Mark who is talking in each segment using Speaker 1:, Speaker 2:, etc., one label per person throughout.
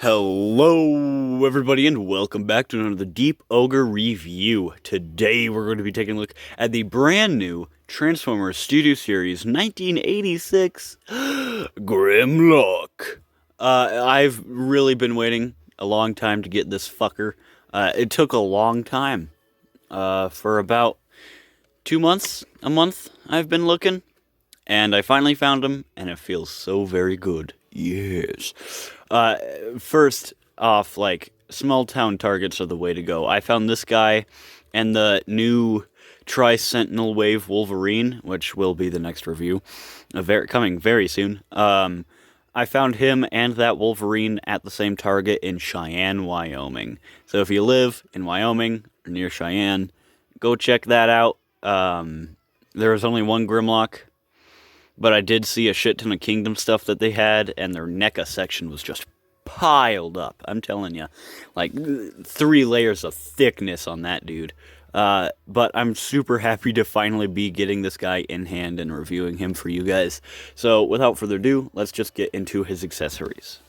Speaker 1: Hello, everybody, and welcome back to another Deep Ogre review. Today, we're going to be taking a look at the brand new Transformers Studio Series 1986 Grimlock. I've really been waiting a long time to get this fucker. It took a long time. For about 2 months, a month, I've been looking. And I finally found him, and it feels so very good. Yes. First off, small town targets are the way to go. I found this guy and the new Tri-Sentinel Wave Wolverine, which will be the next review, coming very soon. I found him and that Wolverine at the same target in Cheyenne, Wyoming. So if you live in Wyoming or near Cheyenne, go check that out. There was only one Grimlock, but I did see a shit ton of Kingdom stuff that they had, and their NECA section was just piled up. I'm telling you, like 3 layers of thickness on that dude. But I'm super happy to finally be getting this guy in hand and reviewing him for you guys. So without further ado, let's just get into his accessories.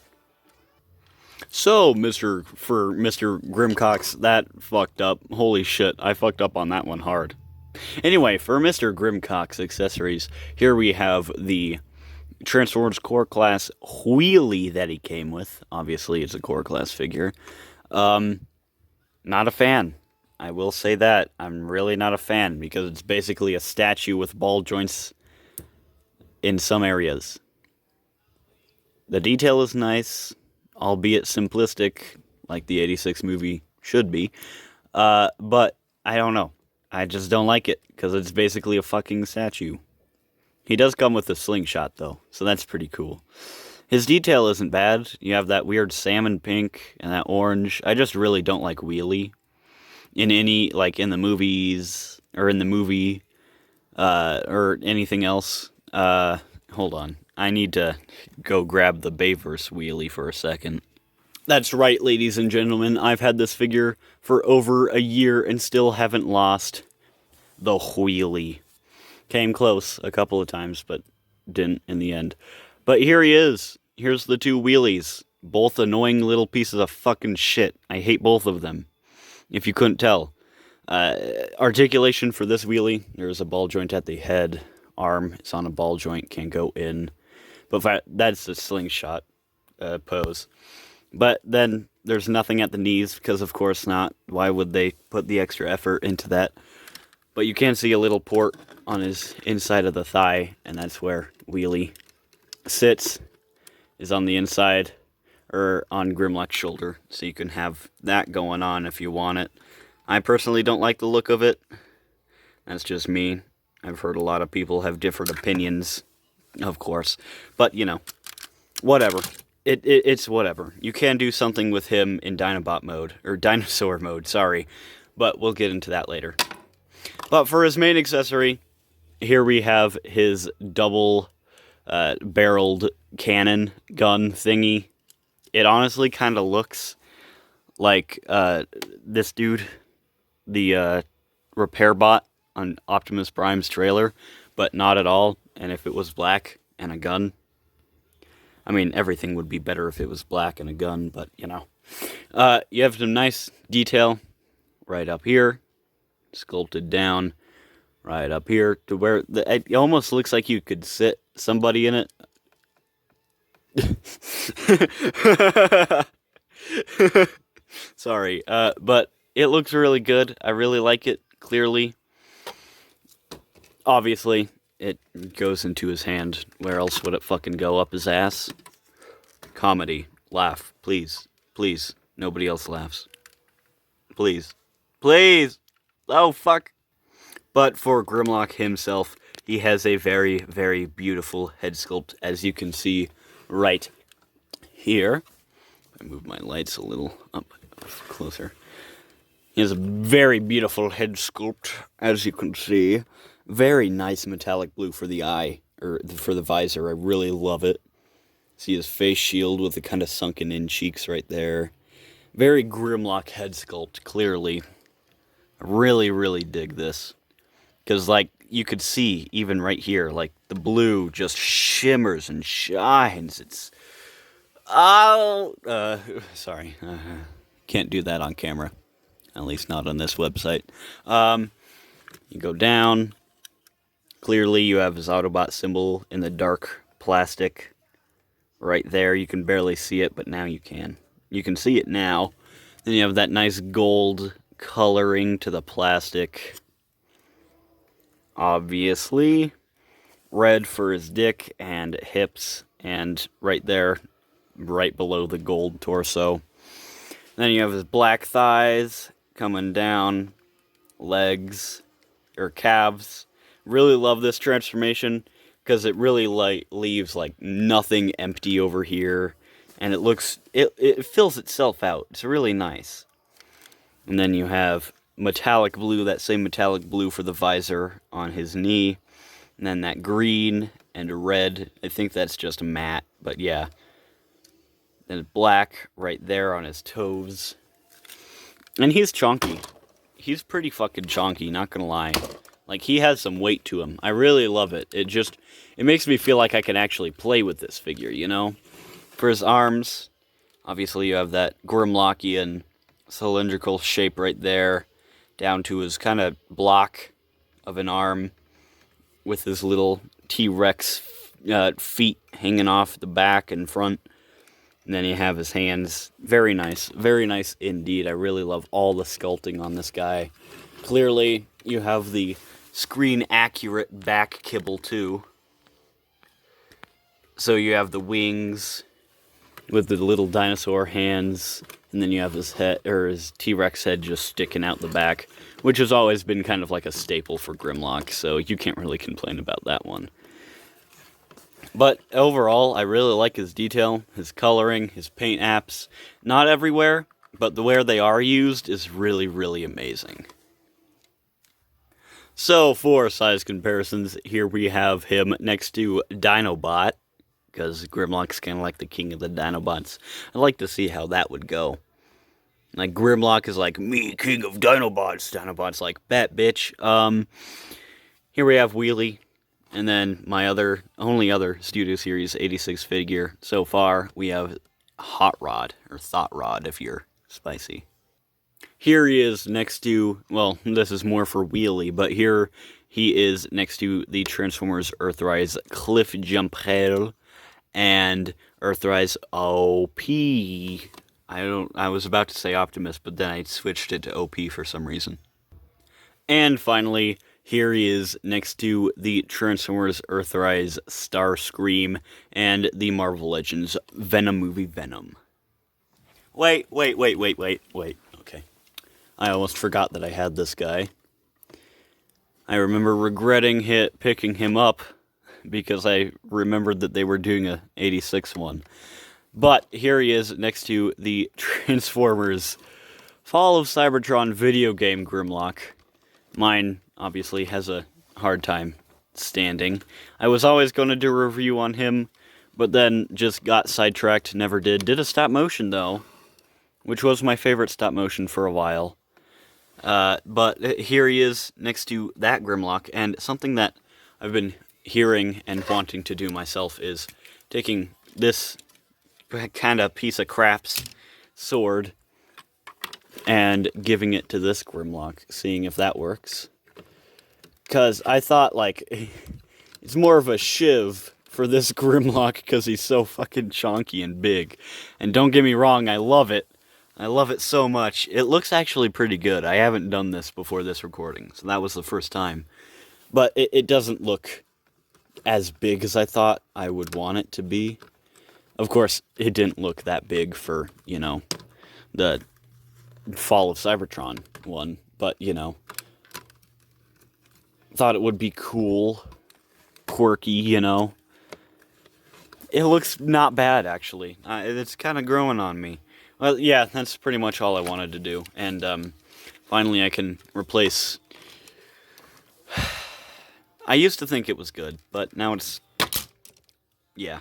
Speaker 1: So, Mr. Grimcox, that fucked up. Holy shit, I fucked up on that one hard. Anyway, for Mr. Grimcock's accessories, here we have the Transformers Core Class wheelie that he came with. Obviously, it's a Core Class figure. Not a fan. I will say that. I'm really not a fan, because it's basically a statue with ball joints in some areas. The detail is nice, albeit simplistic, like the 86 movie should be. But I don't know. I just don't like it, because it's basically a fucking statue. He does come with a slingshot, though, so that's pretty cool. His detail isn't bad. You have that weird salmon pink and that orange. I just really don't like wheelie. In the movies, or in the movie, or anything else. Hold on. I need to go grab the Bayverse wheelie for a second. That's right, ladies and gentlemen, I've had this figure for over a year and still haven't lost the wheelie. Came close a couple of times, but didn't in the end. But here he is. Here's the 2 wheelies. Both annoying little pieces of fucking shit. I hate both of them, if you couldn't tell. Articulation for this wheelie, there's a ball joint at the head. Arm, it's on a ball joint, can't go in. But that's the slingshot pose. But then there's nothing at the knees, because of course not. Why would they put the extra effort into that? But you can see a little port on his inside of the thigh, and that's where wheelie sits, is on the inside, or on Grimlock's shoulder. So you can have that going on if you want it. I personally don't like the look of it. That's just me. I've heard a lot of people have different opinions, of course. But, you know, whatever. It's whatever. You can do something with him in Dinobot mode, or dinosaur mode, sorry, but we'll get into that later. But for his main accessory, here we have his double barreled cannon gun thingy. It honestly kind of looks like this dude, the repair bot on Optimus Prime's trailer, but not at all. And if it was black and a gun, I mean, everything would be better if it was black and a gun, but, you know. You have some nice detail right up here, sculpted down right up here, to where it almost looks like you could sit somebody in it. Sorry, but it looks really good. I really like it, clearly. Obviously, it goes into his hand. Where else would it fucking go? Up his ass? Comedy. Laugh. Please. Please. Nobody else laughs. Please. Please! Oh, fuck. But for Grimlock himself, he has a very, very beautiful head sculpt, as you can see right here. I move my lights a little up closer. He has a very beautiful head sculpt, as you can see. Very nice metallic blue for the eye, or for the visor. I really love it. See his face shield with the kind of sunken in cheeks right there. Very Grimlock head sculpt, clearly. I really, really dig this. Because, like, you could see, even right here, like, the blue just shimmers and shines. It's Oh, sorry. Can't do that on camera. At least not on this website. You go down. Clearly, you have his Autobot symbol in the dark plastic right there. You can barely see it, but now you can. You can see it now. Then you have that nice gold coloring to the plastic. Obviously. Red for his dick and hips. And right there, right below the gold torso. Then you have his black thighs coming down. Legs. Or calves. Really love this transformation because it really leaves like nothing empty over here, and it fills itself out. It's really nice. And then you have metallic blue, that same metallic blue for the visor on his knee, and then that green and red. I think that's just matte, but yeah. Then black right there on his toes, and he's chunky. He's pretty fucking chunky, not gonna lie. Like, he has some weight to him. I really love it. It makes me feel like I can actually play with this figure, you know? For his arms, obviously you have that Grimlockian cylindrical shape right there, down to his kind of block of an arm with his little T-Rex feet hanging off the back and front. And then you have his hands. Very nice indeed. I really love all the sculpting on this guy. Clearly, you have the screen-accurate back kibble, too. So you have the wings with the little dinosaur hands, and then you have his head, or his T-Rex head just sticking out the back, which has always been kind of like a staple for Grimlock, so you can't really complain about that one. But overall, I really like his detail, his coloring, his paint apps. Not everywhere, but where they are used is really, really amazing. So, for size comparisons, here we have him next to Dinobot, because Grimlock's kind of like the king of the Dinobots. I'd like to see how that would go. Like, Grimlock is like, me, king of Dinobots. Dinobot's like, bet, bitch. Here we have Wheelie, and then my only other Studio Series 86 figure so far, we have Hot Rod, or Thought Rod if you're spicy. Here he is next to, well, this is more for Wheelie, but here he is next to the Transformers Earthrise Cliff Jumper and Earthrise OP. I was about to say Optimus, but then I switched it to OP for some reason. And finally, here he is next to the Transformers Earthrise Starscream and the Marvel Legends Venom movie Venom. Wait. Okay. I almost forgot that I had this guy. I remember regretting picking him up because I remembered that they were doing a 86 one. But here he is next to the Transformers Fall of Cybertron video game Grimlock. Mine obviously has a hard time standing. I was always going to do a review on him, but then just got sidetracked, never did. Did a stop motion though, which was my favorite stop motion for a while. But here he is next to that Grimlock, and something that I've been hearing and wanting to do myself is taking this kind of piece of crap's sword and giving it to this Grimlock, seeing if that works. Because I thought, like, it's more of a shiv for this Grimlock because he's so fucking chonky and big. And don't get me wrong, I love it. I love it so much. It looks actually pretty good. I haven't done this before this recording, so that was the first time. But it doesn't look as big as I thought I would want it to be. Of course, it didn't look that big for, you know, the Fall of Cybertron one. But, you know, thought it would be cool, quirky, you know. It looks not bad, actually. It's kind of growing on me. Well, yeah, that's pretty much all I wanted to do. And finally I can replace... I used to think it was good, but now it's... yeah.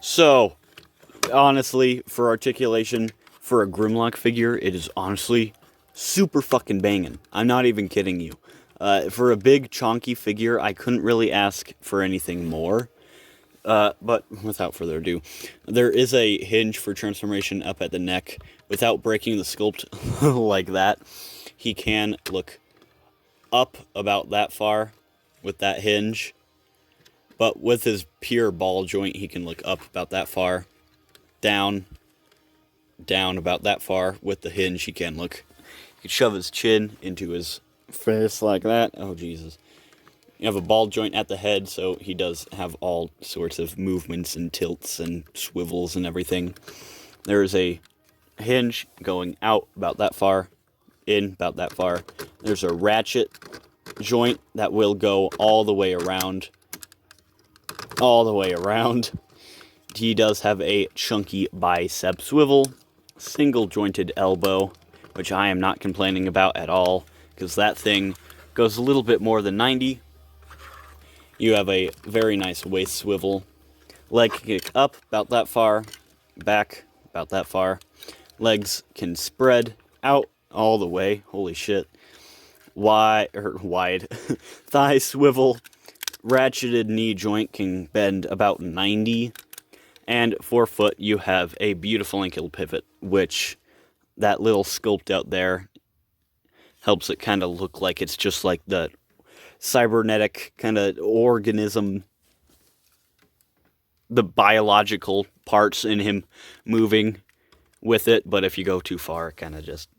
Speaker 1: So, honestly, for articulation, for a Grimlock figure, it is honestly super fucking banging. I'm not even kidding you. For a big, chonky figure, I couldn't really ask for anything more. But without further ado, there is a hinge for transformation up at the neck. Without breaking the sculpt like that, he can look up about that far with that hinge. But with his pure ball joint, he can look up about that far. Down about that far. With the hinge, he can look. He can shove his chin into his face like that. Oh, Jesus. You have a ball joint at the head, so he does have all sorts of movements and tilts and swivels and everything. There is a hinge going out about that far, in about that far. There's a ratchet joint that will go all the way around. All the way around. He does have a chunky bicep swivel, single jointed elbow, which I am not complaining about at all, because that thing goes a little bit more than 90. You have a very nice waist swivel. Leg kick up about that far. Back about that far. Legs can spread out all the way. Holy shit. Wide. Thigh swivel. Ratcheted knee joint can bend about 90. And forefoot, you have a beautiful ankle pivot, which that little sculpt out there helps it kind of look like it's just like the cybernetic kind of organism, the biological parts in him moving with it, but if you go too far, it kind of just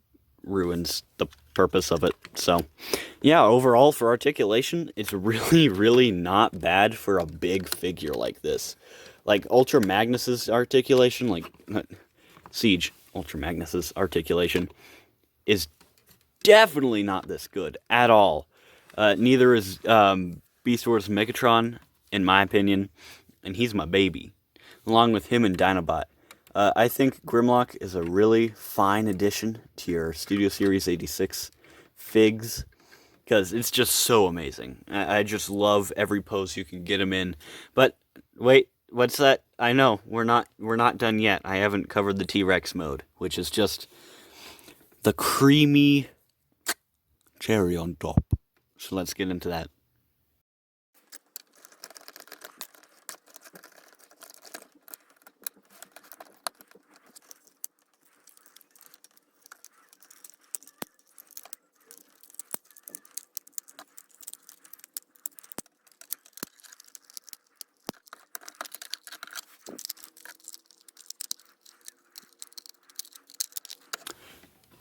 Speaker 1: ruins the purpose of it. So, yeah, overall for articulation, it's really, really not bad for a big figure like this. Like Ultra Magnus's articulation, like Siege Ultra Magnus's articulation is definitely not this good at all. Neither is Beast Wars Megatron, in my opinion, and he's my baby, along with him and Dinobot. I think Grimlock is a really fine addition to your Studio Series 86 figs, because it's just so amazing. I just love every pose you can get him in. But wait, what's that? I know we're not done yet. I haven't covered the T-Rex mode, which is just the creamy cherry on top. So let's get into that.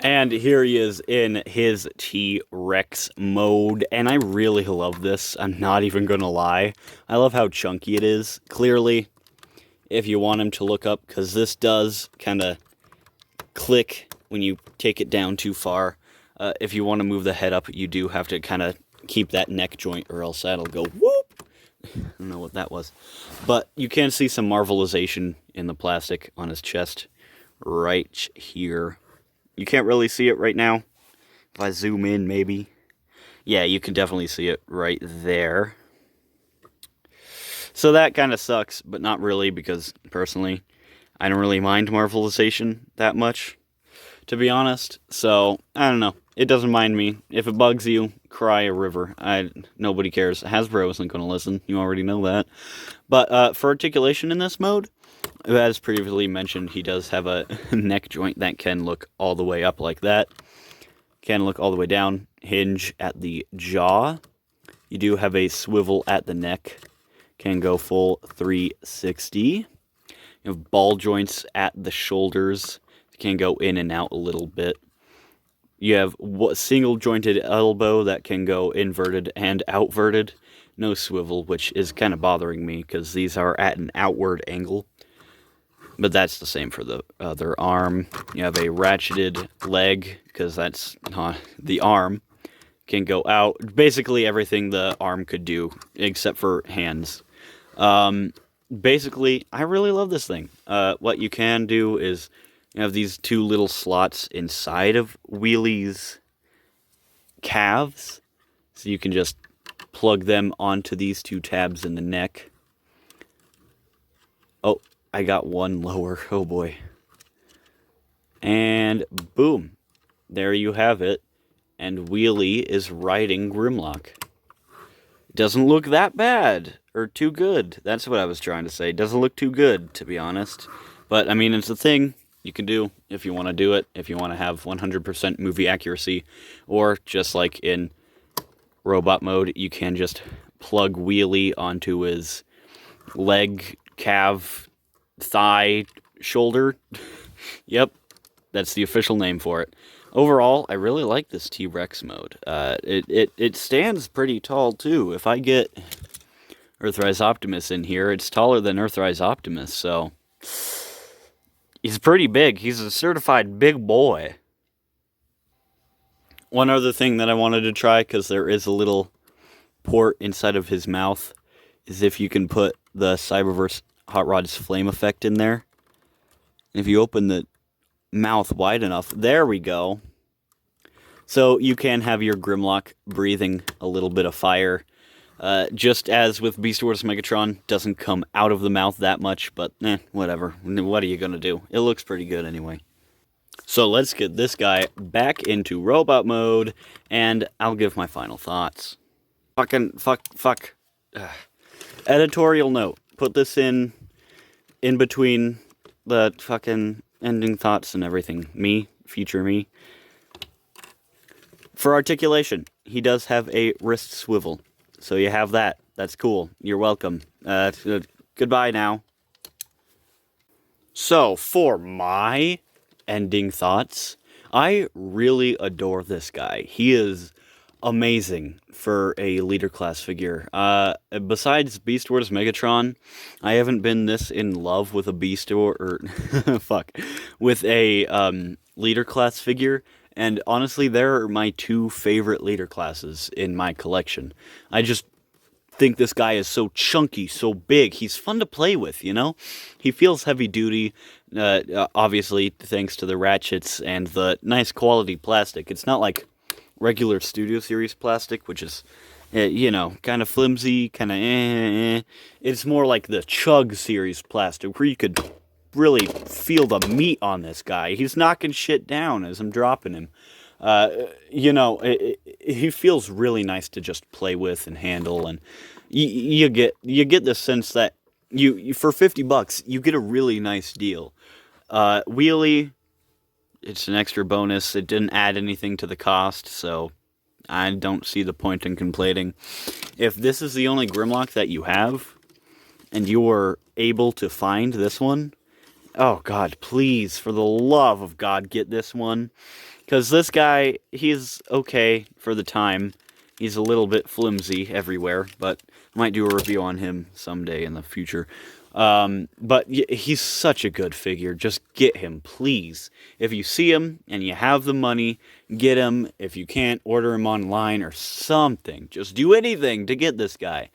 Speaker 1: And here he is in his T-Rex mode, and I really love this. I'm not even gonna lie. I love how chunky it is. Clearly, if you want him to look up, because this does kind of click when you take it down too far. If you want to move the head up, you do have to kind of keep that neck joint, or else that'll go whoop. I don't know what that was. But you can see some marvelization in the plastic on his chest right here. You can't really see it right now. If I zoom in, maybe. Yeah, you can definitely see it right there. So that kind of sucks, but not really, because personally, I don't really mind marvelization that much, to be honest. So, I don't know. It doesn't mind me. If it bugs you, cry a river. Nobody cares. Hasbro isn't going to listen. You already know that. But for articulation in this mode, as previously mentioned, he does have a neck joint that can look all the way up like that. Can look all the way down. Hinge at the jaw. You do have a swivel at the neck. Can go full 360. You have ball joints at the shoulders. Can go in and out a little bit. You have a single jointed elbow that can go inverted and outverted. No swivel, which is kind of bothering me because these are at an outward angle. But that's the same for the other arm. You have a ratcheted leg, because that's the arm. Can go out. Basically everything the arm could do, except for hands. Basically, I really love this thing. What you can do is you have these two little slots inside of Wheelie's calves. So you can just plug them onto these two tabs in the neck. Oh, I got one lower. Oh boy. And boom. There you have it. And Wheelie is riding Grimlock. Doesn't look that bad. or too good. That's what I was trying to say. Doesn't look too good, to be honest. But, I mean, it's a thing you can do if you want to do it, if you want to have 100% movie accuracy, or just like in robot mode, you can just plug Wheelie onto his leg, calf, thigh, shoulder. Yep, that's the official name for it. Overall, I really like this T-Rex mode. It stands pretty tall, too. If I get Earthrise Optimus in here, it's taller than Earthrise Optimus, so he's pretty big. He's a certified big boy. One other thing that I wanted to try, because there is a little port inside of his mouth, is if you can put the Cyberverse Hot Rod's flame effect in there. If you open the mouth wide enough, there we go. So you can have your Grimlock breathing a little bit of fire. Just as with Beast Wars Megatron, doesn't come out of the mouth that much, but whatever. What are you gonna do? It looks pretty good anyway. So let's get this guy back into robot mode, and I'll give my final thoughts. Fuck. Editorial note. Put this in between the fucking ending thoughts and everything. Me, future me. For articulation, he does have a wrist swivel. So you have that. That's cool. You're welcome. Goodbye now. So, for my ending thoughts, I really adore this guy. He is amazing for a leader class figure. Besides Beast Wars Megatron, I haven't been this in love with a Beast or with a leader class figure. And honestly, they're my two favorite leader classes in my collection. I just think this guy is so chunky, so big. He's fun to play with, you know? He feels heavy duty, obviously thanks to the ratchets and the nice quality plastic. It's not like regular Studio Series plastic, which is, kind of flimsy, kind of It's more like the Chug Series plastic, where you could really feel the meat on this guy. He's knocking shit down as I'm dropping him. He feels really nice to just play with and handle, and you get the sense that you for $50 you get a really nice deal. Wheelie, it's an extra bonus. It didn't add anything to the cost, so I don't see the point in complaining. If this is the only Grimlock that you have, and you were able to find this one, oh God, please, for the love of God, get this one. Because this guy, he's okay for the time. He's a little bit flimsy everywhere, but I might do a review on him someday in the future. But he's such a good figure. Just get him, please. If you see him and you have the money, get him. If you can't, order him online or something. Just do anything to get this guy.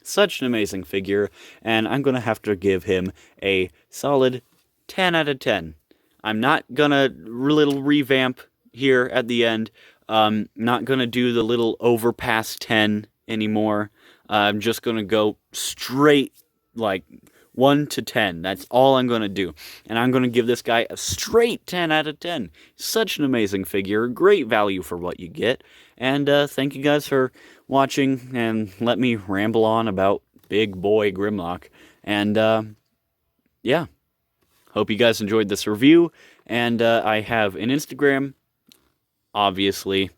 Speaker 1: Such an amazing figure, and I'm going to have to give him a solid 10 out of 10. I'm not going to little revamp here at the end. Not going to do the little overpass 10 anymore. I'm just going to go straight, like, 1 to 10. That's all I'm going to do. And I'm going to give this guy a straight 10 out of 10. Such an amazing figure. Great value for what you get. And thank you guys for watching, and let me ramble on about big boy Grimlock. And, yeah. Hope you guys enjoyed this review. And I have an Instagram, obviously,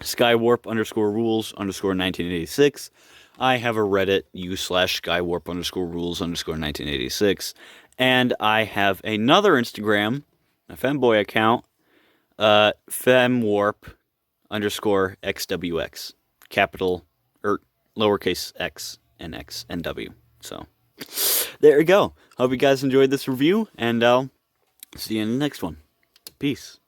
Speaker 1: Skywarp_rules_1986. I have a Reddit, u/Skywarp_rules_1986. And I have another Instagram, a femboy account, femwarp_xwx. Capital, or lowercase x and x and w. So, there you go. Hope you guys enjoyed this review, and I'll see you in the next one. Peace.